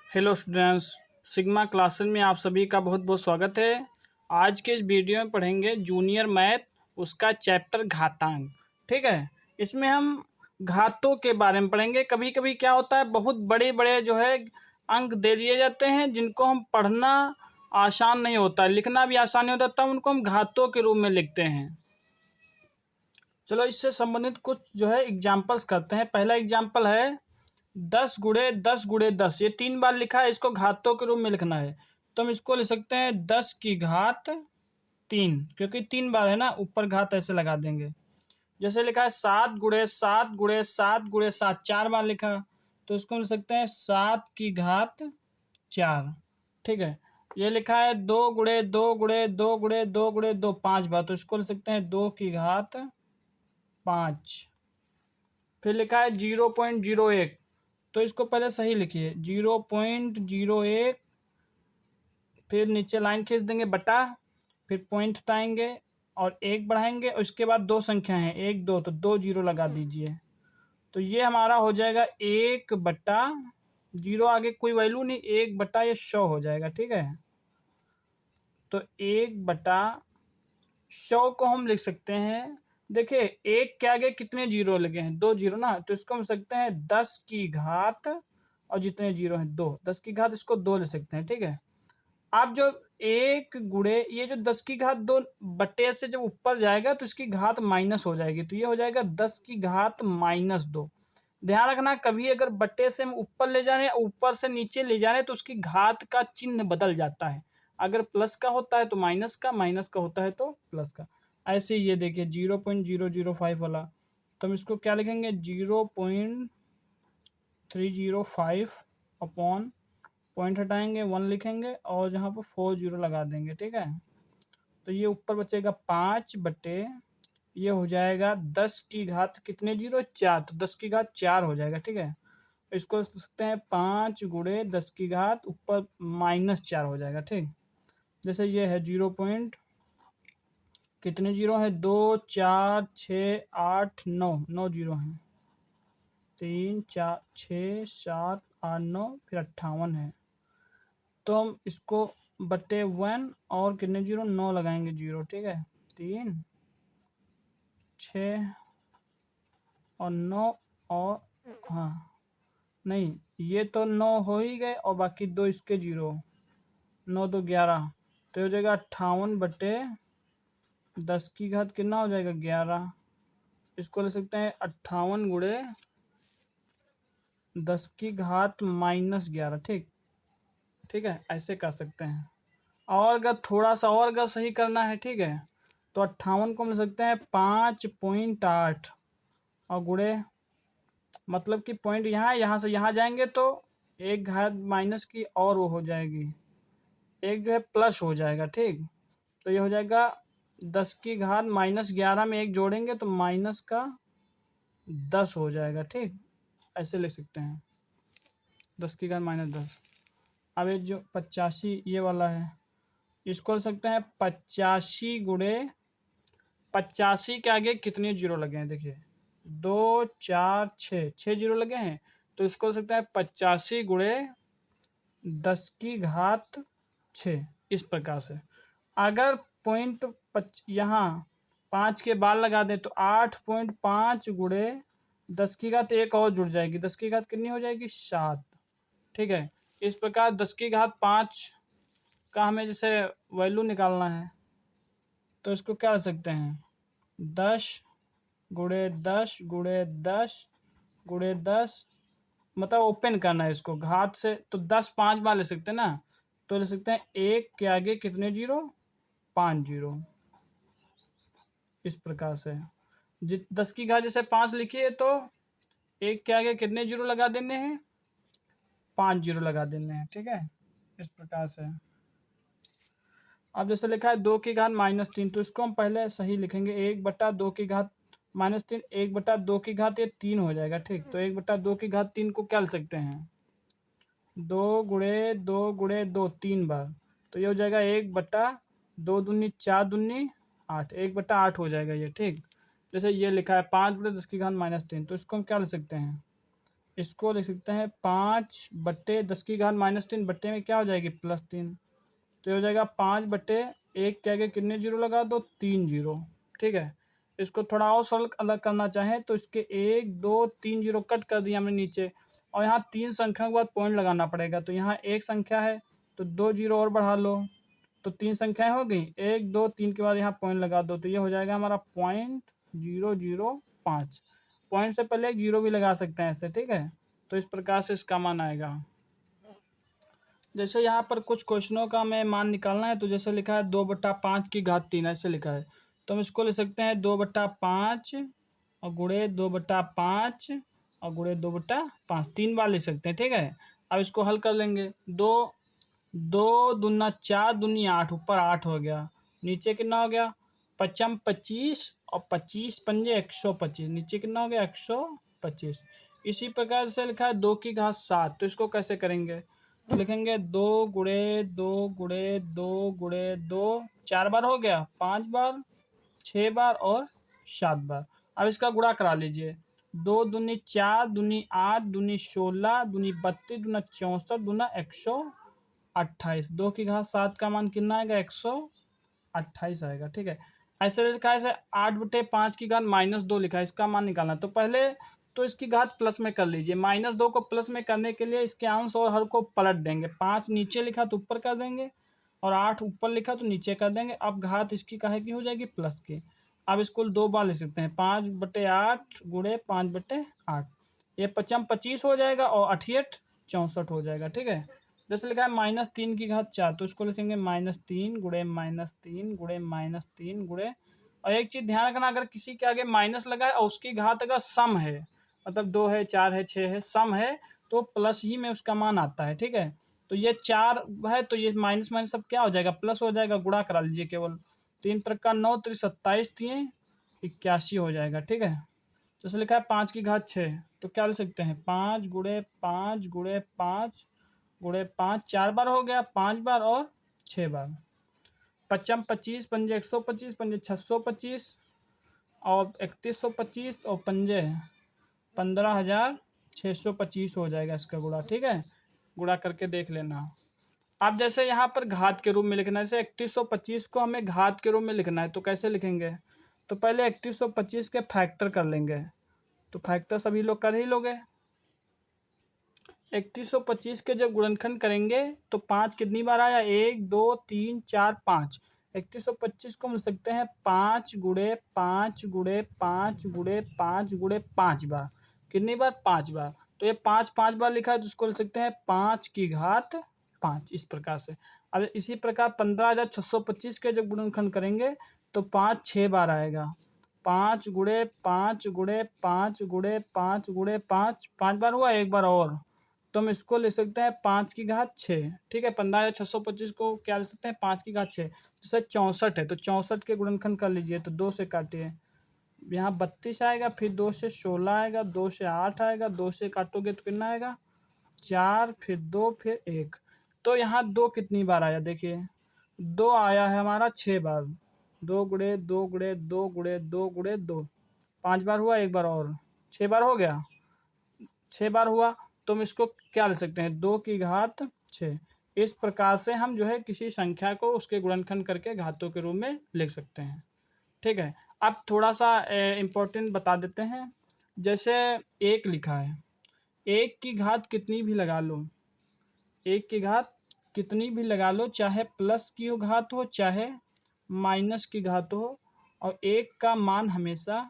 Hello students, sigma classes में आप सभी का बहुत बहुत स्वागत है। आज के इस वीडियो में पढ़ेंगे जूनियर मैथ, उसका चैप्टर घातांक। ठीक है, इसमें हम घातों के बारे में पढ़ेंगे। कभी कभी क्या होता है, बहुत बड़े बड़े जो है अंक दे दिए जाते हैं जिनको हम पढ़ना आसान नहीं होता, लिखना भी आसान नहीं होता, तब उनको हम घातों के रूप में लिखते हैं। चलो इससे संबंधित कुछ जो है एग्जाम्पल्स करते हैं। पहला एग्जाम्पल है 10 गुणे 10 गुणे 10। ये 3 बार लिखा है, इसको घातों के रूप में लिखना है तो हम इसको लिख सकते हैं 10⁻3, क्योंकि 3 बार है ना, ऊपर घात ऐसे लगा देंगे। जैसे लिखा है 7 गुणे 7 गुणे 7 गुणे 7, 4 बार लिखा तो इसको लिख सकते हैं 7⁴। ठीक है, ये लिखा है 2 गुणे 2 गुणे 2 गुणे 2 गुणे 2, 5 बार, तो इसको लिख सकते हैं 2⁵ फिर लिखा है 0.01, तो इसको पहले सही लिखिए 0.01, फिर नीचे लाइन खींच देंगे बटा, फिर पॉइंट हटाएंगे और 1 बढ़ाएंगे, उसके बाद 2 संख्या हैं 1 2, तो 2 जीरो लगा दीजिए। तो ये हमारा हो जाएगा 1/0, आगे कोई वैल्यू नहीं, 1/, ये 100 हो जाएगा। ठीक है, तो 1/100 को हम लिख सकते हैं। देखिए 1 के आगे कितने जीरो लगे हैं, 2 जीरो ना, तो इसको हम लिख सकते हैं 10⁻, और जितने जीरो हैं 2, 10⁻, इसको 2 ले सकते हैं। ठीक है, आप जो 1 गुणे ये जो 10⁻2 बटे से जब ऊपर जाएगा तो इसकी घात माइनस हो जाएगी, तो ये हो जाएगा 10⁻²। ध्यान रखना, कभी अगर बटे से हम ऊपर ले जा रहे हैं, ऊपर से नीचे ले जा रहे हैं, तो उसकी घात का चिन्ह बदल जाता है। अगर प्लस का होता है तो माइनस का, माइनस का होता है तो प्लस का। ऐसे ही ये देखिए 0.005 वाला, तो हम इसको क्या लिखेंगे 0.305 अपॉन, पॉइंट हटाएंगे 1 लिखेंगे और यहाँ पर 4 जीरो लगा देंगे। ठीक है, तो ये ऊपर बचेगा 5 बटे, ये हो जाएगा 10⁻, कितने जीरो 4, तो 10⁻4 हो जाएगा। ठीक है, इसको लिख सकते हैं 5 गुणे 10⁻, ऊपर -4 हो जाएगा। ठीक, जैसे ये है 0 पॉइंट, कितने जीरो है 2 4 6 8 9, 9 जीरो हैं, 3 4 6 7 8 9, फिर 58 है। तो हम इसको बटे 1 और कितने जीरो 9 लगाएंगे जीरो। ठीक है, 3 6 और 9, और हाँ नहीं, ये तो 9 हो ही गए और बाकी 2 इसके जीरो, 9 2 11, तो हो जाएगा 58 बटे 10⁻, कितना हो जाएगा 11। इसको ले सकते हैं 58 गुणे 10⁻-11। ठीक है, ऐसे कर सकते हैं। और अगर थोड़ा सा और अगर सही करना है, ठीक है, तो 58 को मिल सकते हैं 5.8 और गुणे, मतलब कि पॉइंट यहाँ, यहाँ से यहाँ जाएंगे तो एक घात माइनस की और वो हो जाएगी, एक जो है प्लस हो जाएगा। ठीक, तो ये हो जाएगा 10⁻-11 में एक जोड़ेंगे तो -10 हो जाएगा। ठीक, ऐसे लिख सकते हैं 10⁻-10। अब ये जो 85 ये वाला है, इसको लिख सकते हैं 85 गुणे, 85 के आगे कितने जीरो लगे हैं, देखिए 2 4 6, 6 जीरो लगे हैं, तो इसको लिख सकते हैं 85 गुणे 10⁻6। इस प्रकार से अगर पॉइंट यहाँ 5 के बाद लगा दें तो 8.5 गुणे 10⁻, एक और जुड़ जाएगी, 10⁻, कितनी हो जाएगी 7। ठीक है, इस प्रकार 10⁻5 का हमें जैसे वैल्यू निकालना है तो इसको क्या कर सकते हैं 10 गुणे 10 गुणे 10 गुणे 10, मतलब ओपन करना है इसको घात से, तो 10 5 बार ले सकते हैं ना, तो ले सकते हैं 1 के आगे कितने जीरो 5 जीरो। इस प्रकार से 10⁻, जैसे 5 लिखिए तो 1 के आगे कितने जीरो लगा देने हैं 5 जीरो लगा देने हैं। ठीक है, इस प्रकार से। अब जैसे लिखा है 2⁻-3, तो इसको हम पहले सही लिखेंगे 1/2⁻-3, 1/2 ये 3 हो जाएगा। ठीक, तो 1/2 को क्या लिख सकते हैं 2 गुणे 2 गुणे 2, 3 बार, तो ये हो जाएगा 1/2 दूनी 4 दूनी 8, 1/8 हो जाएगा ये। ठीक, जैसे ये लिखा है 5 गुणे 10⁻-3, तो इसको हम क्या लिख सकते हैं इसको लिख सकते हैं 5/10⁻³ बट्टे में क्या हो जाएगी +3, तो ये हो जाएगा 5/1 के आगे कितने जीरो लगा दो 3 जीरो। ठीक है, इसको थोड़ा और सरल अलग करना चाहें तो इसके 1 2 3 जीरो कट कर दिया हमने नीचे, और यहाँ 3 संख्या के बाद पॉइंट लगाना पड़ेगा। तो यहाँ एक संख्या है तो 2 जीरो और बढ़ा लो, तो 3 संख्याएं हो गई, 1 2 3 के बाद यहाँ पॉइंट लगा दो, तो ये हो जाएगा हमारा 0.005। पॉइंट से पहले एक जीरो भी लगा सकते हैं ऐसे। ठीक है, तो इस प्रकार से इसका मान आएगा। जैसे यहाँ पर कुछ क्वेश्चनों का हमें मान निकालना है, तो जैसे लिखा है 2/5⁻³ ऐसे लिखा है, तो हम इसको ले सकते हैं 2/5 और गुणे 2/5 और गुणे 2/5, 3 बार ले सकते हैं। ठीक है, अब इसको हल कर लेंगे। 2 दूना 4 दूनी 8, ऊपर 8 हो गया, नीचे कितना हो गया 25 और 25 पंजे 125, नीचे कितना हो गया 125। इसी प्रकार से लिखा है 2⁻7, तो इसको कैसे करेंगे, तो लिखेंगे 2 गुणे 2 गुणे 2 गुणे 2, 4 बार हो गया, 5 बार 6 बार और 7 बार। अब इसका गुणा करा लीजिए, 2 दूनी 4 दूनी 8 दूनी 16 दूनी 32 दूना 64 दूना 128, 2⁻7 का मान कितना आएगा 128 आएगा। ठीक है, ऐसे लिखा है, ऐसे 8/5 लिखा है, इसका मान निकालना। तो पहले तो इसकी घात प्लस में कर लीजिए, -2 को प्लस में करने के लिए इसके अंश और हर को पलट देंगे। 5 नीचे लिखा तो ऊपर कर देंगे, और 8 ऊपर लिखा तो नीचे कर देंगे। अब घात इसकी काहे की हो जाएगी प्लस की। अब इसको 2 बार लिख सकते हैं, 5/8 गुणे 5/8, ये 25 हो जाएगा और 88 64 हो जाएगा। ठीक है, जैसे लिखा है -3⁻4, तो इसको लिखेंगे -3 गुणे -3 गुणे -3 गुणे, और एक चीज़ ध्यान रखना, अगर किसी के आगे माइनस लगा है और उसकी घात अगर सम है, मतलब 2 है 4 है 6 है, सम है, तो प्लस ही में उसका मान आता है। ठीक है, तो ये 4 है तो ये माइनस माइनस सब क्या हो जाएगा प्लस हो जाएगा, गुणा करा लीजिए केवल, 3×9 = 27, 81 हो जाएगा। ठीक है, जैसे लिखा है 5⁻6, तो क्या लिख सकते हैं 5 गुणे 5 गुणे 5 गुणे 5, 4 बार हो गया, 5 बार और 6 बार, 25 पंजे 125 पंजे 625 और 3125 और पंजे 15,625 हो जाएगा इसका गुणा। ठीक है, गुणा करके देख लेना। अब जैसे यहाँ पर घात के रूप में लिखना है, जैसे 3125 को हमें घात के रूप में लिखना है, तो कैसे लिखेंगे, तो पहले 3125 के फैक्टर कर लेंगे, तो फैक्टर सभी लोग कर ही लोगे। 3125 के जब गुणनखंड करेंगे तो 5 कितनी बार आया, 1 2 3 4 5, 3125 को मिल सकते हैं 5 गुणे 5 गुणे 5 गुणे 5 गुणे 5 बार, कितनी बार 5 बार, तो ये 5 बार लिखा है, तो उसको लिख सकते हैं 5⁻5, इस प्रकार से। अब इसी प्रकार 15,625 के जब गुणनखंड करेंगे तो 5 6 बार आएगा, 5 गुणे 5 गुणे 5 गुणे 5 गुणे 5, 5 बार हुआ, एक बार और, तो हम इसको ले सकते हैं 5⁻6। ठीक है, 15,625 को क्या ले सकते हैं 5⁻6, जैसे 64 है तो 64 के गुणनखंड कर लीजिए, तो 2 से काटिए, यहाँ 32 आएगा, फिर 2 से 16 आएगा, 2 से 8 आएगा, 2 से काटोगे तो कितना आएगा 4, फिर 2 फिर 1, तो यहाँ 2 कितनी बार आया, देखिए 2 आया है हमारा 6 बार, 2 गुणे 2 गुणे 2 गुणे 2 गुणे 2, 5 बार हुआ, एक बार और, 6 बार हो गया, 6 बार हुआ, तो हम इसको क्या ले सकते हैं 2⁻6। इस प्रकार से हम जो है किसी संख्या को उसके गुणनखंड करके घातों के रूप में लिख सकते हैं। ठीक है, अब थोड़ा सा इम्पोर्टेंट बता देते हैं, जैसे 1 लिखा है, 1 की घात कितनी भी लगा लो, 1 की घात कितनी भी लगा लो, चाहे प्लस की घात हो चाहे माइनस की घात हो, और 1 का मान हमेशा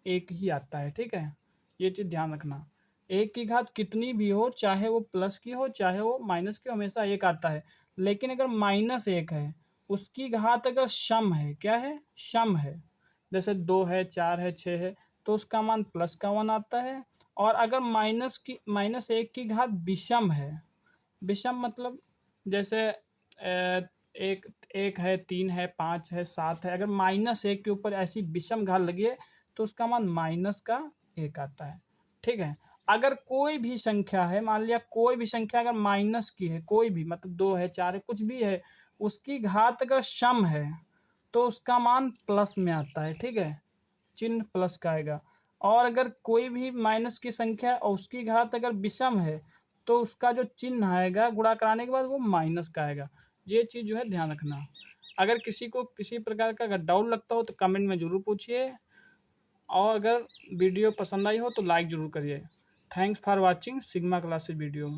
1 ही आता है। ठीक है, ये चीज़ ध्यान रखना, 1 की घात कितनी भी हो, चाहे वो प्लस की हो चाहे वो माइनस की, हमेशा 1 आता है। लेकिन अगर -1 है, उसकी घात अगर सम है, क्या है सम है, जैसे 2 है 4 है 6 है, तो उसका मान +1 आता है। और अगर -1 की घात विषम है, विषम मतलब जैसे एक 1 है 3 है 5 है 7 है, अगर -1 के ऊपर ऐसी विषम घात लगी है तो उसका मान -1 आता है। ठीक है, अगर कोई भी संख्या है, मान लिया कोई भी संख्या अगर माइनस की है, कोई भी मतलब 2 है 4 है कुछ भी है, उसकी घात अगर सम है तो उसका मान प्लस में आता है। ठीक है, चिन्ह प्लस का आएगा। और अगर कोई भी माइनस की संख्या और उसकी घात अगर विषम है तो उसका जो चिन्ह आएगा गुणा कराने के बाद वो माइनस का आएगा। ये चीज़ जो है ध्यान रखना। अगर किसी को किसी प्रकार का अगर डाउट लगता हो तो कमेंट में ज़रूर पूछिए, और अगर वीडियो पसंद आई हो तो लाइक ज़रूर करिए। Thanks for watching sigma classes video.